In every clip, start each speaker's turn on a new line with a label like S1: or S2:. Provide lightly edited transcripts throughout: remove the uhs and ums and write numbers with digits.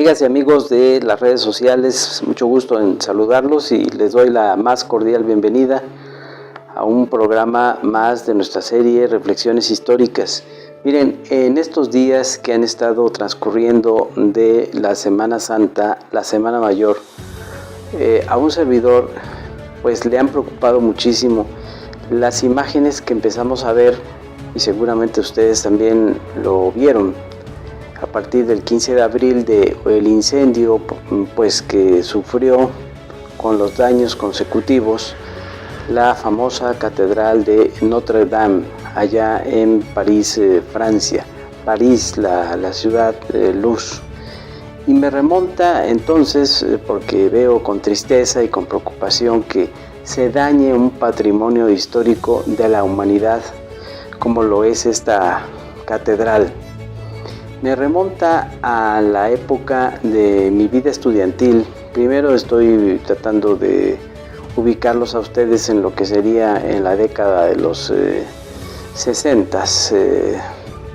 S1: Amigas y amigos de las redes sociales, mucho gusto en saludarlos y les doy la más cordial bienvenida a un programa más de nuestra serie Reflexiones Históricas. Miren, en estos días que han estado transcurriendo de la Semana Santa, la Semana Mayor, a un servidor pues le han preocupado muchísimo las imágenes que empezamos a ver, y seguramente ustedes también lo vieron, a partir del 15 de abril del incendio pues que sufrió con los daños consecutivos la famosa Catedral de Notre Dame allá en París, Francia. París, la ciudad luz. Y me remonta entonces, porque veo con tristeza y con preocupación que se dañe un patrimonio histórico de la humanidad como lo es esta catedral. Me remonta a la época de mi vida estudiantil. Primero estoy tratando de ubicarlos a ustedes en lo que sería en la década de los 60s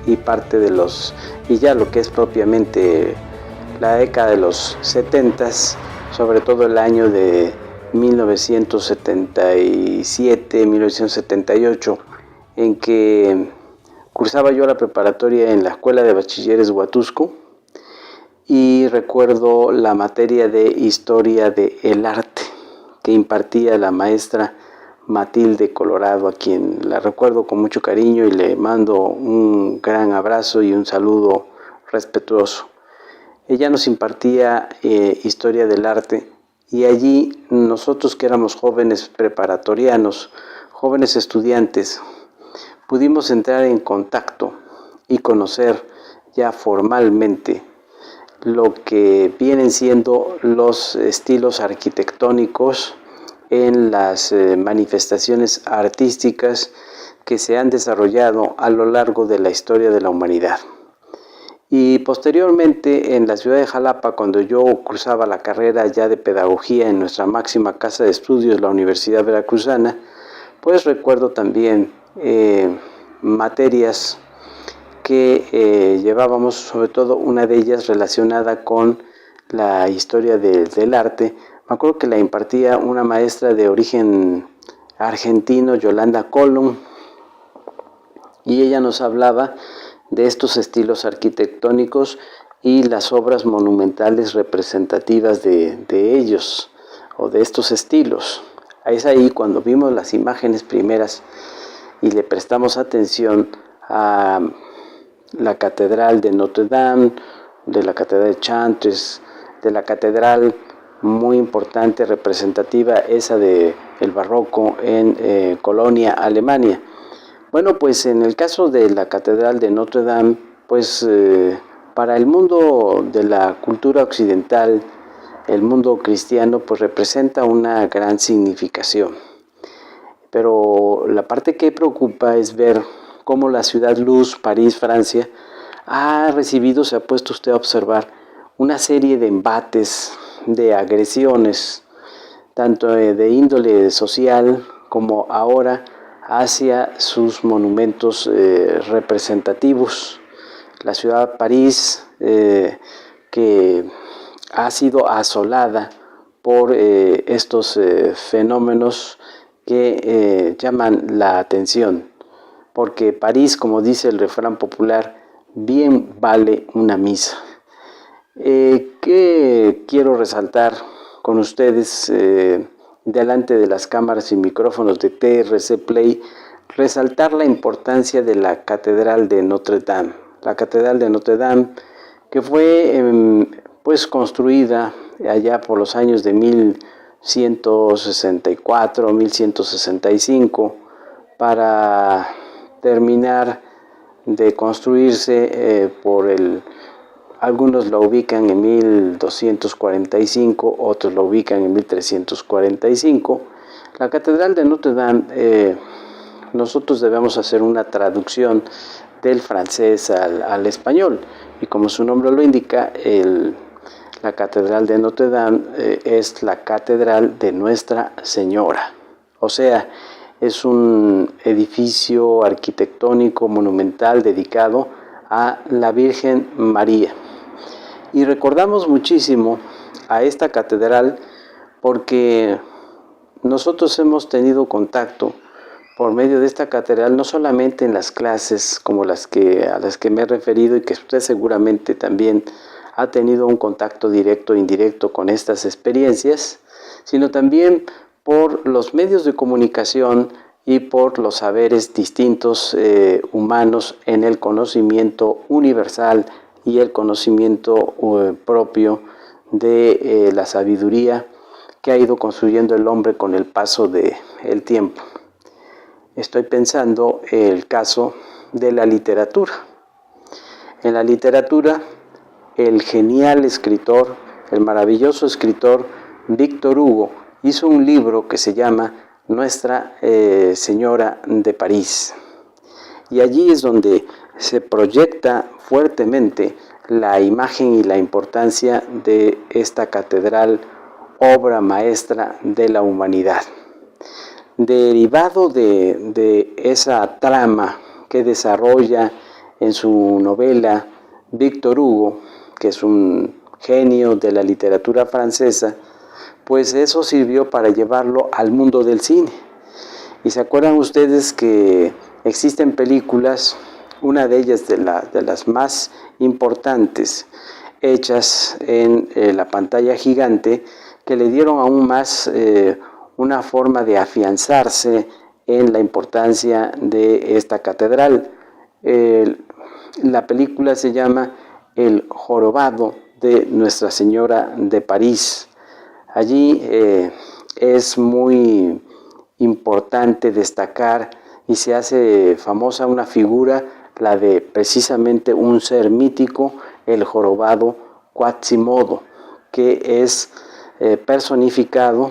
S1: y parte de los, y ya lo que es propiamente la década de los 70s, sobre todo el año de 1977, 1978, en que cursaba yo la preparatoria en la Escuela de Bachilleres Huatusco y recuerdo la materia de Historia del Arte que impartía la maestra Matilde Colorado, a quien la recuerdo con mucho cariño y le mando un gran abrazo y un saludo respetuoso. Ella nos impartía Historia del Arte y allí nosotros que éramos jóvenes preparatorianos, jóvenes estudiantes, pudimos entrar en contacto y conocer ya formalmente lo que vienen siendo los estilos arquitectónicos en las manifestaciones artísticas que se han desarrollado a lo largo de la historia de la humanidad. Y posteriormente en la ciudad de Jalapa, cuando yo cursaba la carrera ya de pedagogía en nuestra máxima casa de estudios, la Universidad Veracruzana, pues recuerdo también materias que llevábamos, sobre todo una de ellas relacionada con la historia del arte. Me acuerdo que la impartía una maestra de origen argentino, Yolanda Colom, y ella nos hablaba de estos estilos arquitectónicos y las obras monumentales representativas de ellos o de estos estilos. Es ahí cuando vimos las imágenes primeras y le prestamos atención a la Catedral de Notre Dame, de la Catedral de Chartres, de la catedral muy importante, representativa, esa del barroco en Colonia, Alemania. Bueno, pues en el caso de la Catedral de Notre Dame, pues para el mundo de la cultura occidental, el mundo cristiano, pues representa una gran significación. Pero la parte que preocupa es ver cómo la ciudad luz, París, Francia, ha recibido, se ha puesto usted a observar, una serie de embates, de agresiones, tanto de índole social como ahora hacia sus monumentos representativos. La ciudad de París, que ha sido asolada por estos fenómenos que llaman la atención, porque París, como dice el refrán popular, bien vale una misa. ¿Qué quiero resaltar con ustedes delante de las cámaras y micrófonos de TRC Play? Resaltar la importancia de la Catedral de Notre Dame. La Catedral de Notre Dame, que fue pues construida allá por los años de 1164, 1165, para terminar de construirse algunos la ubican en 1245, otros la ubican en 1345. La Catedral de Notre Dame, nosotros debemos hacer una traducción del francés al español, y como su nombre lo indica, la Catedral de Notre Dame es la Catedral de Nuestra Señora, o sea, es un edificio arquitectónico monumental dedicado a la Virgen María. Y recordamos muchísimo a esta catedral porque nosotros hemos tenido contacto por medio de esta catedral, no solamente en las clases como a las que me he referido, y que usted seguramente también ha tenido un contacto directo e indirecto con estas experiencias, sino también por los medios de comunicación y por los saberes distintos humanos en el conocimiento universal y el conocimiento propio de la sabiduría que ha ido construyendo el hombre con el paso del tiempo. Estoy pensando en el caso de la literatura. En la literatura, el genial escritor, el maravilloso escritor Víctor Hugo hizo un libro que se llama Nuestra Señora de París. Y allí es donde se proyecta fuertemente la imagen y la importancia de esta catedral, obra maestra de la humanidad. Derivado de esa trama que desarrolla en su novela Víctor Hugo, que es un genio de la literatura francesa, pues eso sirvió para llevarlo al mundo del cine. Y se acuerdan ustedes que existen películas, una de ellas de las más importantes, hechas en la pantalla gigante, que le dieron aún más una forma de afianzarse en la importancia de esta catedral. La película se llama El Jorobado de Nuestra Señora de París. Allí es muy importante destacar y se hace famosa una figura, la de precisamente un ser mítico, el jorobado Quasimodo, que es personificado,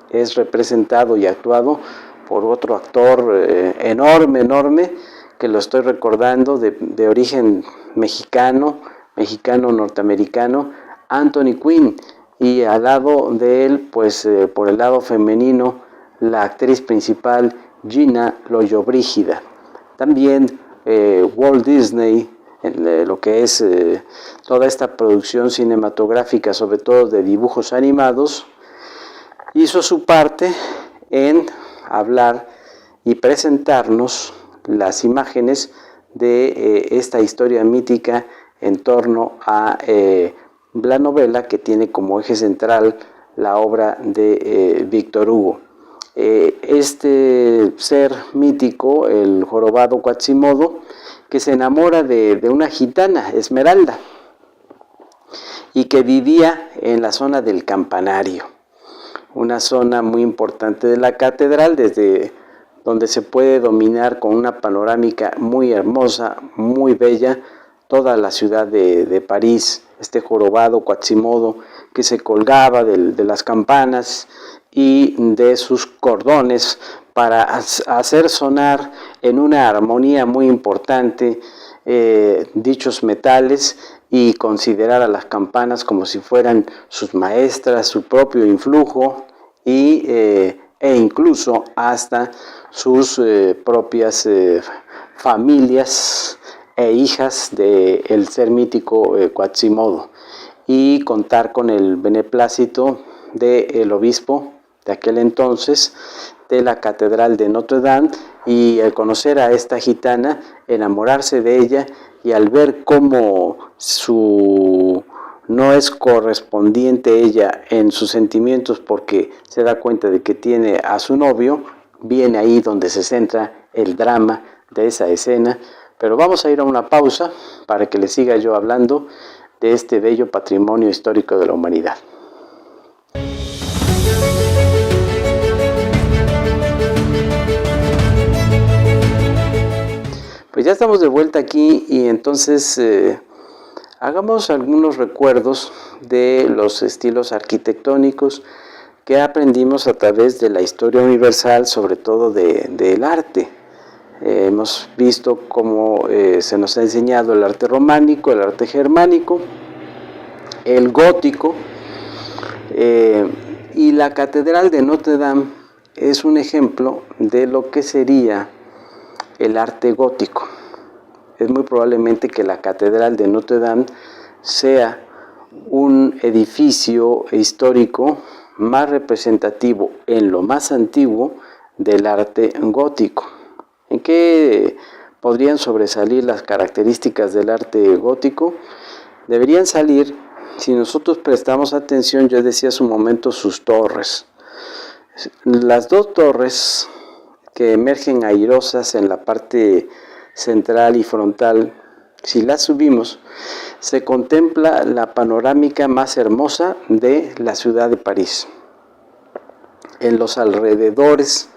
S1: es representado y actuado por otro actor enorme, que lo estoy recordando, de origen mexicano-norteamericano, Anthony Quinn, y al lado de él, pues por el lado femenino, la actriz principal Gina Lollobrigida. También Walt Disney, lo que es toda esta producción cinematográfica, sobre todo de dibujos animados, hizo su parte en hablar y presentarnos las imágenes de esta historia mítica en torno a la novela que tiene como eje central la obra de Víctor Hugo. Este ser mítico, el jorobado Quasimodo, que se enamora de una gitana, Esmeralda, y que vivía en la zona del Campanario, una zona muy importante de la catedral, desde donde se puede dominar con una panorámica muy hermosa, muy bella, toda la ciudad de París. Este jorobado Quasimodo que se colgaba de las campanas y de sus cordones para hacer sonar en una armonía muy importante dichos metales, y considerar a las campanas como si fueran sus maestras, su propio influjo e incluso hasta sus propias familias e hijas del ser mítico Quasimodo, y contar con el beneplácito del obispo de aquel entonces de la Catedral de Notre Dame, y al conocer a esta gitana, enamorarse de ella, y al ver cómo no es correspondiente ella en sus sentimientos, porque se da cuenta de que tiene a su novio, viene ahí donde se centra el drama de esa escena. Pero vamos a ir a una pausa para que les siga yo hablando de este bello patrimonio histórico de la humanidad. Pues ya estamos de vuelta aquí, y entonces hagamos algunos recuerdos de los estilos arquitectónicos que aprendimos a través de la historia universal, sobre todo del arte. Hemos visto cómo se nos ha enseñado el arte románico, el arte germánico, el gótico, y la Catedral de Notre Dame es un ejemplo de lo que sería el arte gótico. Es muy probablemente que la Catedral de Notre Dame sea un edificio histórico más representativo en lo más antiguo del arte gótico. ¿En qué podrían sobresalir las características del arte gótico? Deberían salir, si nosotros prestamos atención, yo decía hace un momento, sus torres. Las dos torres que emergen airosas en la parte central y frontal, si las subimos, se contempla la panorámica más hermosa de la ciudad de París. En los alrededores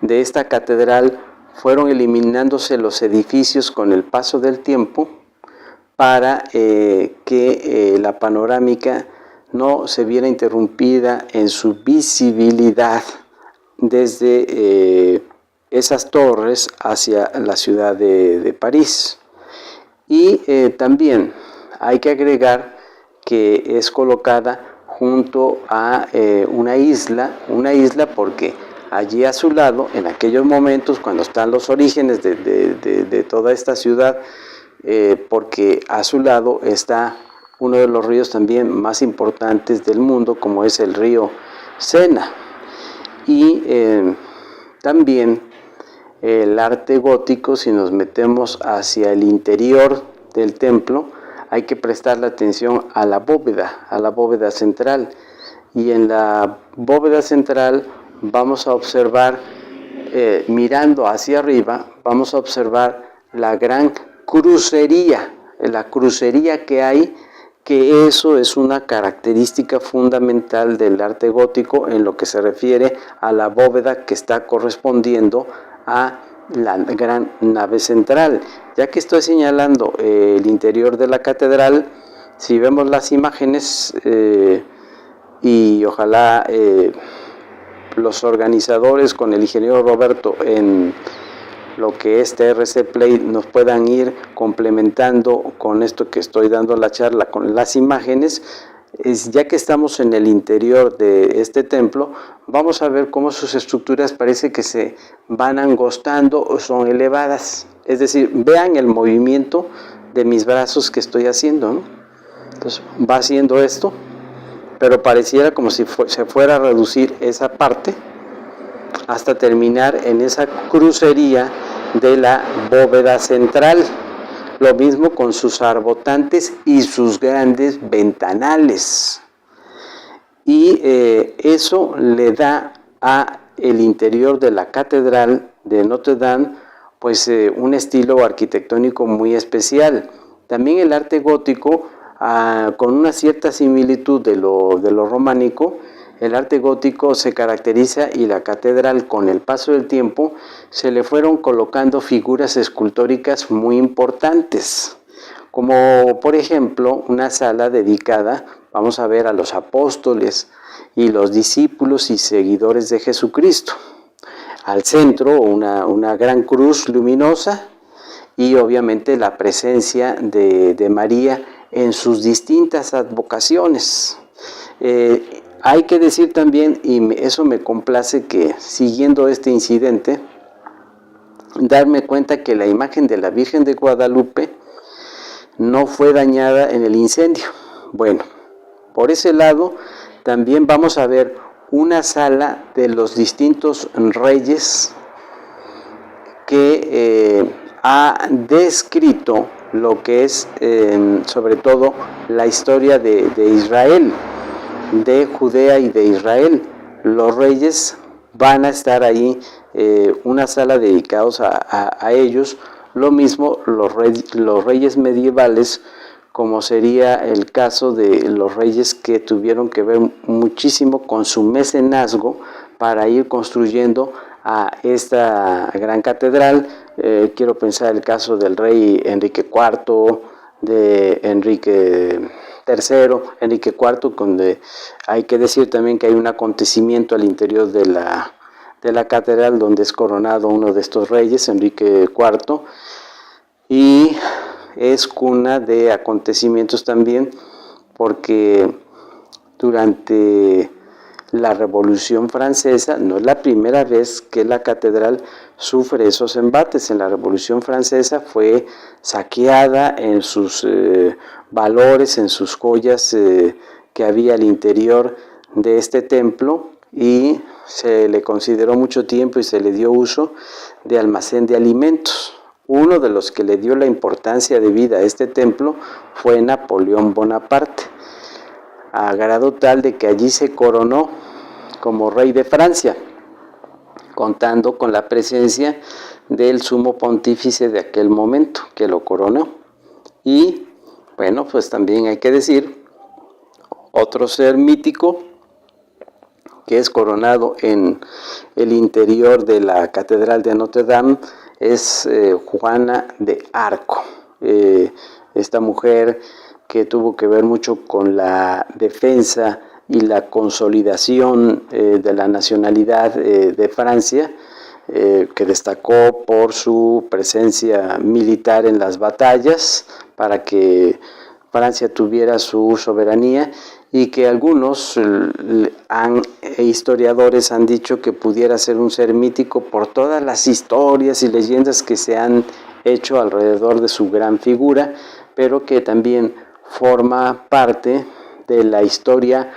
S1: de esta catedral fueron eliminándose los edificios con el paso del tiempo para que la panorámica no se viera interrumpida en su visibilidad desde esas torres hacia la ciudad de París. Y también hay que agregar que es colocada junto a una isla porque allí a su lado, en aquellos momentos cuando están los orígenes de toda esta ciudad, porque a su lado está uno de los ríos también más importantes del mundo, como es el río Sena. Y también el arte gótico, si nos metemos hacia el interior del templo, hay que prestarle atención a la bóveda central. Y en la bóveda central vamos a observar, mirando hacia arriba, vamos a observar la gran crucería, la crucería que hay, que eso es una característica fundamental del arte gótico en lo que se refiere a la bóveda que está correspondiendo a la gran nave central. Ya que estoy señalando el interior de la catedral, si vemos las imágenes y ojalá los organizadores con el ingeniero Roberto en lo que es TRC Play nos puedan ir complementando con esto que estoy dando la charla con las imágenes, ya que estamos en el interior de este templo, vamos a ver cómo sus estructuras parece que se van angostando o son elevadas. Es decir, vean el movimiento de mis brazos que estoy haciendo, ¿no? Entonces va haciendo esto, pero pareciera como si se fuera a reducir esa parte hasta terminar en esa crucería de la bóveda central. Lo mismo con sus arbotantes y sus grandes ventanales. Y eso le da a el interior de la catedral de Notre Dame pues un estilo arquitectónico muy especial. También el arte gótico, con una cierta similitud de lo románico, el arte gótico se caracteriza, y la catedral con el paso del tiempo se le fueron colocando figuras escultóricas muy importantes, como por ejemplo una sala dedicada, vamos a ver, a los apóstoles y los discípulos y seguidores de Jesucristo. Al centro una gran cruz luminosa y obviamente la presencia de María en sus distintas advocaciones. Hay que decir también, y eso me complace, que siguiendo este incidente, darme cuenta que la imagen de la Virgen de Guadalupe no fue dañada en el incendio. Bueno, por ese lado también vamos a ver una sala de los distintos reyes que ha descrito lo que es sobre todo la historia de Israel, de Judea y de Israel. Los reyes van a estar ahí, una sala dedicados a ellos. Lo mismo los reyes medievales, como sería el caso de los reyes que tuvieron que ver muchísimo con su mecenazgo para ir construyendo a esta gran catedral. Quiero pensar el caso del rey Enrique IV, de Enrique IV, donde hay que decir también que hay un acontecimiento al interior de la catedral donde es coronado uno de estos reyes, Enrique IV, y es cuna de acontecimientos también, porque durante la Revolución Francesa. No es la primera vez que la catedral sufre esos embates. En la Revolución Francesa fue saqueada en sus valores, en sus joyas que había al interior de este templo, y se le consideró mucho tiempo y se le dio uso de almacén de alimentos. Uno de los que le dio la importancia de vida a este templo fue Napoleón Bonaparte, a grado tal de que allí se coronó como rey de Francia, contando con la presencia del sumo pontífice de aquel momento, que lo coronó. Y bueno, pues también hay que decir, otro ser mítico que es coronado en el interior de la Catedral de Notre Dame es Juana de Arco, esta mujer que tuvo que ver mucho con la defensa y la consolidación de la nacionalidad de Francia, que destacó por su presencia militar en las batallas para que Francia tuviera su soberanía, y que algunos historiadores han dicho que pudiera ser un ser mítico por todas las historias y leyendas que se han hecho alrededor de su gran figura, pero que también forma parte de la historia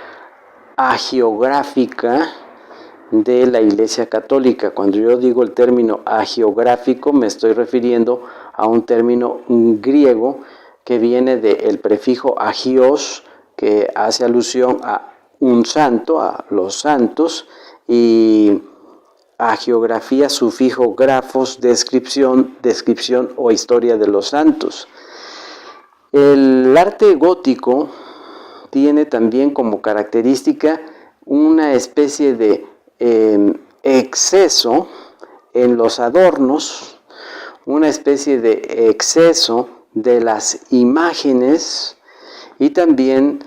S1: hagiográfica de la Iglesia Católica. Cuando yo digo el término hagiográfico, me estoy refiriendo a un término griego que viene del prefijo agios, que hace alusión a un santo, a los santos, y hagiografía, sufijo grafos, descripción o historia de los santos. El arte gótico tiene también como característica una especie de exceso en los adornos, una especie de exceso de las imágenes, y también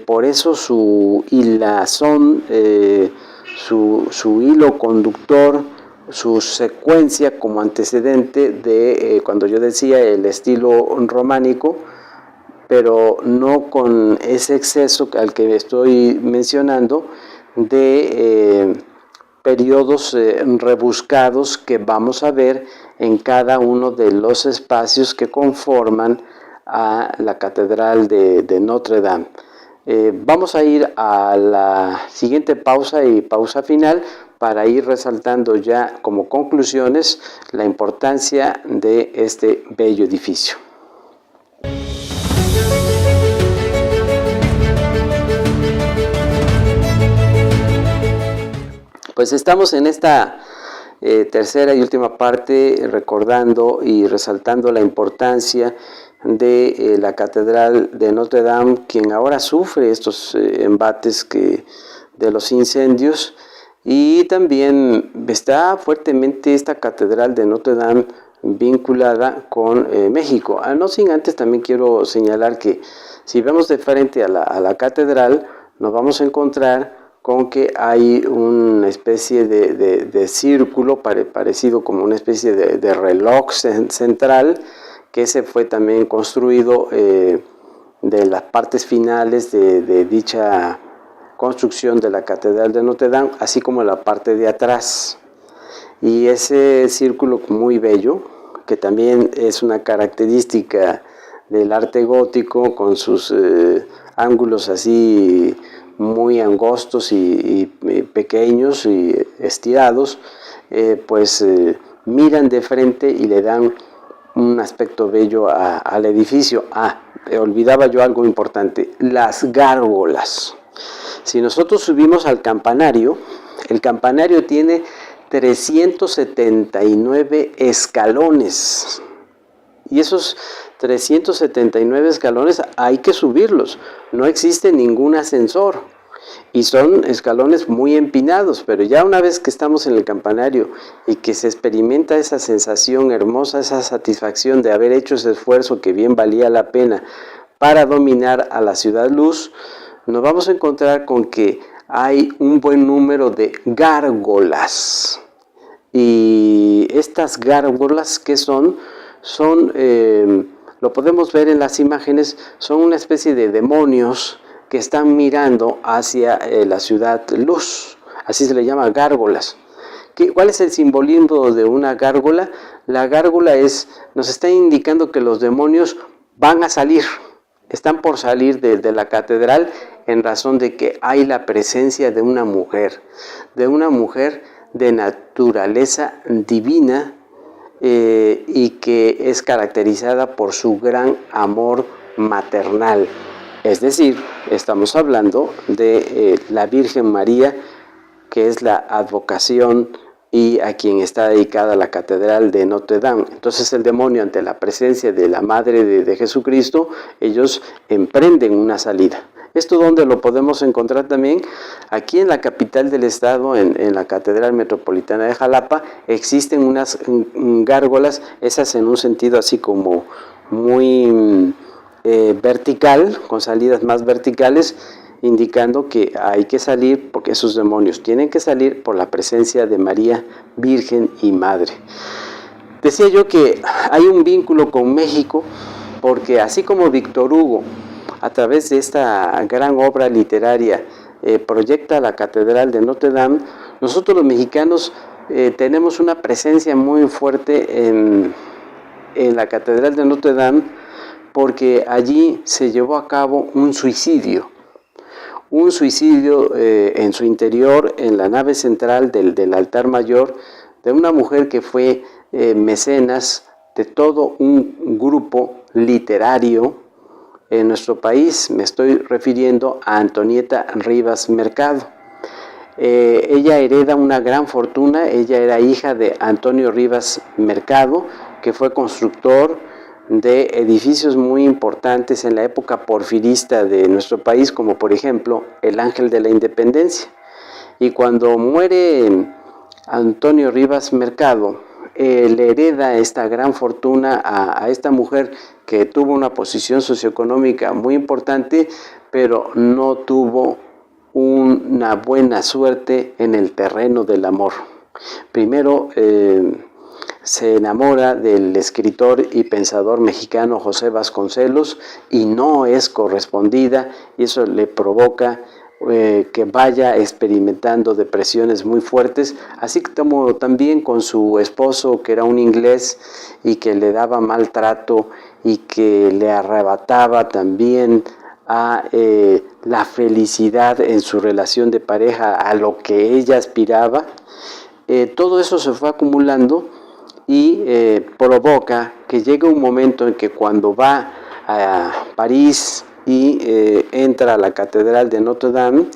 S1: por eso su hilazón, su hilo conductor, su secuencia como antecedente de, cuando yo decía, el estilo románico, pero no con ese exceso al que estoy mencionando de periodos rebuscados que vamos a ver en cada uno de los espacios que conforman a la Catedral de Notre Dame. Vamos a ir a la siguiente pausa y pausa final para ir resaltando ya como conclusiones la importancia de este bello edificio. Pues estamos en esta tercera y última parte recordando y resaltando la importancia de la Catedral de Notre Dame, quien ahora sufre estos embates de los incendios, y también está fuertemente esta Catedral de Notre Dame vinculada con México. No sin antes también quiero señalar que si vemos de frente a la catedral, nos vamos a encontrar con que hay una especie de círculo parecido como una especie de reloj central, que ese fue también construido de las partes finales de dicha construcción de la Catedral de Notre Dame, así como la parte de atrás. Y ese círculo muy bello, que también es una característica del arte gótico, con sus ángulos así muy angostos y pequeños y estirados, miran de frente y le dan un aspecto bello al edificio. Olvidaba yo algo importante, las gárgolas. Si nosotros subimos al campanario, el campanario tiene 379 escalones, y esos 379 escalones hay que subirlos, no existe ningún ascensor, y son escalones muy empinados, pero ya una vez que estamos en el campanario y que se experimenta esa sensación hermosa, esa satisfacción de haber hecho ese esfuerzo que bien valía la pena para dominar a la ciudad luz, nos vamos a encontrar con que hay un buen número de gárgolas. Y estas gárgolas, ¿qué son? Lo podemos ver en las imágenes, son una especie de demonios que están mirando hacia la ciudad luz, así se le llama gárgolas. ¿Cuál es el simbolismo de una gárgola? La gárgola nos está indicando que los demonios van a salir, están por salir de la catedral en razón de que hay la presencia de una mujer de naturaleza divina y que es caracterizada por su gran amor maternal. Es decir, estamos hablando de la Virgen María, que es la advocación y a quien está dedicada la Catedral de Notre Dame. Entonces el demonio, ante la presencia de la Madre de Jesucristo, ellos emprenden una salida. ¿Esto dónde lo podemos encontrar también? Aquí en la capital del estado, en la Catedral Metropolitana de Jalapa, existen unas gárgolas, esas en un sentido así como muy vertical, con salidas más verticales, indicando que hay que salir, porque esos demonios tienen que salir por la presencia de María, Virgen y Madre. Decía yo que hay un vínculo con México, porque así como Víctor Hugo, a través de esta gran obra literaria, proyecta la Catedral de Notre Dame, nosotros los mexicanos tenemos una presencia muy fuerte en la Catedral de Notre Dame, porque allí se llevó a cabo un suicidio en su interior, en la nave central del altar mayor, de una mujer que fue mecenas de todo un grupo literario en nuestro país. Me estoy refiriendo a Antonieta Rivas Mercado. Ella hereda una gran fortuna. Ella era hija de Antonio Rivas Mercado, que fue constructor de edificios muy importantes en la época porfirista de nuestro país, como por ejemplo el Ángel de la Independencia. Y cuando muere Antonio Rivas Mercado, le hereda esta gran fortuna a esta mujer que tuvo una posición socioeconómica muy importante, pero no tuvo una buena suerte en el terreno del amor. Primero se enamora del escritor y pensador mexicano José Vasconcelos y no es correspondida, y eso le provoca que vaya experimentando depresiones muy fuertes, así como también con su esposo, que era un inglés y que le daba maltrato y que le arrebataba también a la felicidad en su relación de pareja, a lo que ella aspiraba. Todo eso se fue acumulando y provoca que llegue un momento en que cuando va a París y entra a la Catedral de Notre Dame,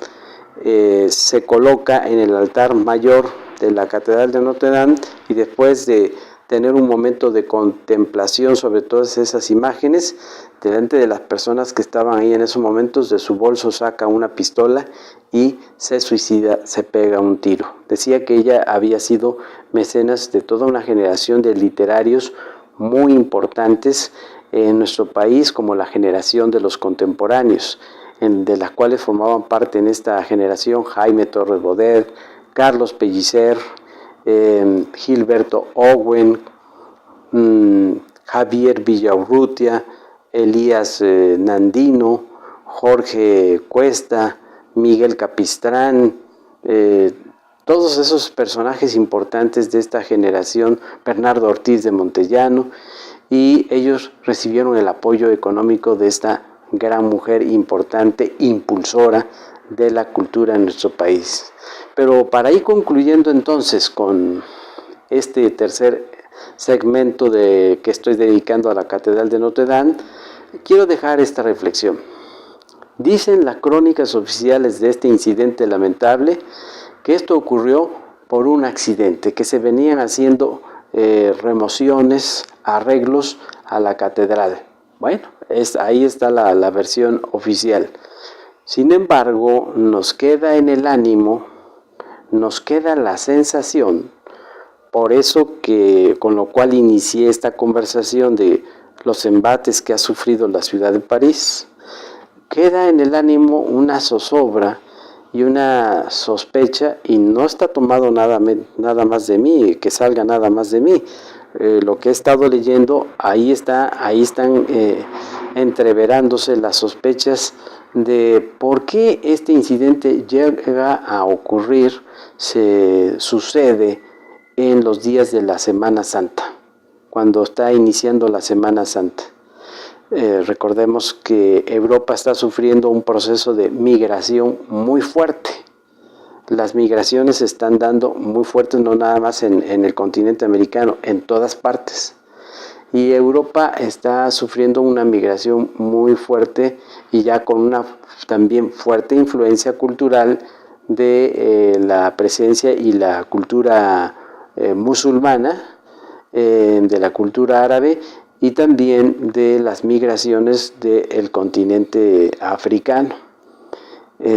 S1: se coloca en el altar mayor de la Catedral de Notre Dame, y después de tener un momento de contemplación sobre todas esas imágenes, delante de las personas que estaban ahí en esos momentos, de su bolso saca una pistola y se suicida, se pega un tiro. Decía que ella había sido mecenas de toda una generación de literarios muy importantes en nuestro país, como la generación de los contemporáneos, de las cuales formaban parte en esta generación Jaime Torres Bodet, Carlos Pellicer, Gilberto Owen, Javier Villaurrutia, Elías Nandino, Jorge Cuesta, Miguel Capistrán, todos esos personajes importantes de esta generación, Bernardo Ortiz de Montellano, y ellos recibieron el apoyo económico de esta gran mujer importante, impulsora de la cultura en nuestro país. Pero para ir concluyendo entonces con este tercer segmento que estoy dedicando a la Catedral de Notre Dame, quiero dejar esta reflexión. Dicen las crónicas oficiales de este incidente lamentable que esto ocurrió por un accidente, que se venían haciendo remociones, arreglos a la catedral. Bueno, ahí está la versión oficial. Sin embargo, nos queda en el ánimo, nos queda la sensación, por eso que con lo cual inicié esta conversación de los embates que ha sufrido la ciudad de París, queda en el ánimo una zozobra y una sospecha, y no está tomado nada más de mí, que salga nada más de mí. lo que he estado leyendo, ahí están entreverándose las sospechas de por qué este incidente llega a ocurrir, sucede en los días de la Semana Santa, cuando está iniciando la Semana Santa. Recordemos que Europa está sufriendo un proceso de migración muy fuerte. Las migraciones se están dando muy fuertes, no nada más en el continente americano, en todas partes. Y Europa está sufriendo una migración muy fuerte y ya con una también fuerte influencia cultural de la presencia y la cultura musulmana, de la cultura árabe y también de las migraciones del continente africano.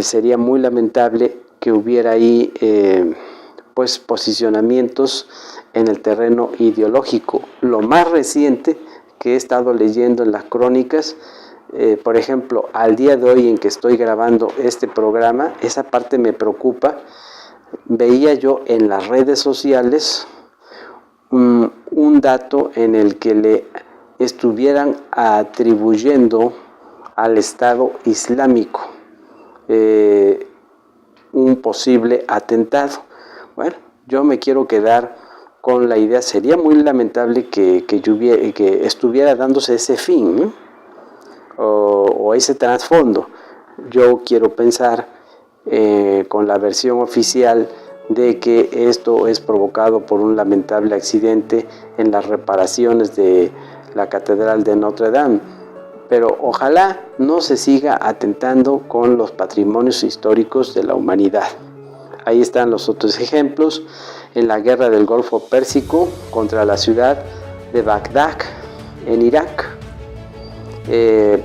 S1: Sería muy lamentable que hubiera ahí pues posicionamientos en el terreno ideológico. Lo más reciente que he estado leyendo en las crónicas, por ejemplo, al día de hoy en que estoy grabando este programa, esa parte me preocupa. Veía yo en las redes sociales un dato en el que le estuvieran atribuyendo al Estado Islámico un posible atentado. Bueno, yo me quiero quedar con la idea, sería muy lamentable que estuviera dándose ese fin, o ese trasfondo. Yo quiero pensar con la versión oficial de que esto es provocado por un lamentable accidente en las reparaciones de la Catedral de Notre Dame, pero ojalá no se siga atentando con los patrimonios históricos de la humanidad. Ahí están los otros ejemplos, en la guerra del Golfo Pérsico contra la ciudad de Bagdad en Irak,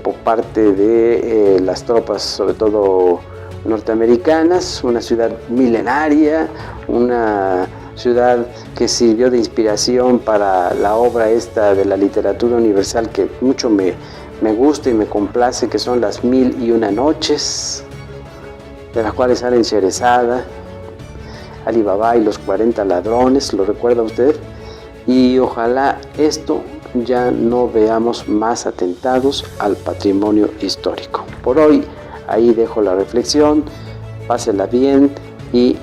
S1: por parte de las tropas, sobre todo norteamericanas, una ciudad milenaria, una ciudad que sirvió de inspiración para la obra esta de la literatura universal que mucho me gusta y me complace, que son las 1001 noches, de las cuales salen Sherezada, Ali Baba y los 40 ladrones, ¿lo recuerda usted? Y ojalá esto ya no veamos más atentados al patrimonio histórico. Por hoy, ahí dejo la reflexión, pásela bien y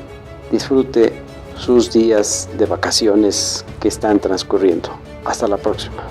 S1: disfrute sus días de vacaciones que están transcurriendo. Hasta la próxima.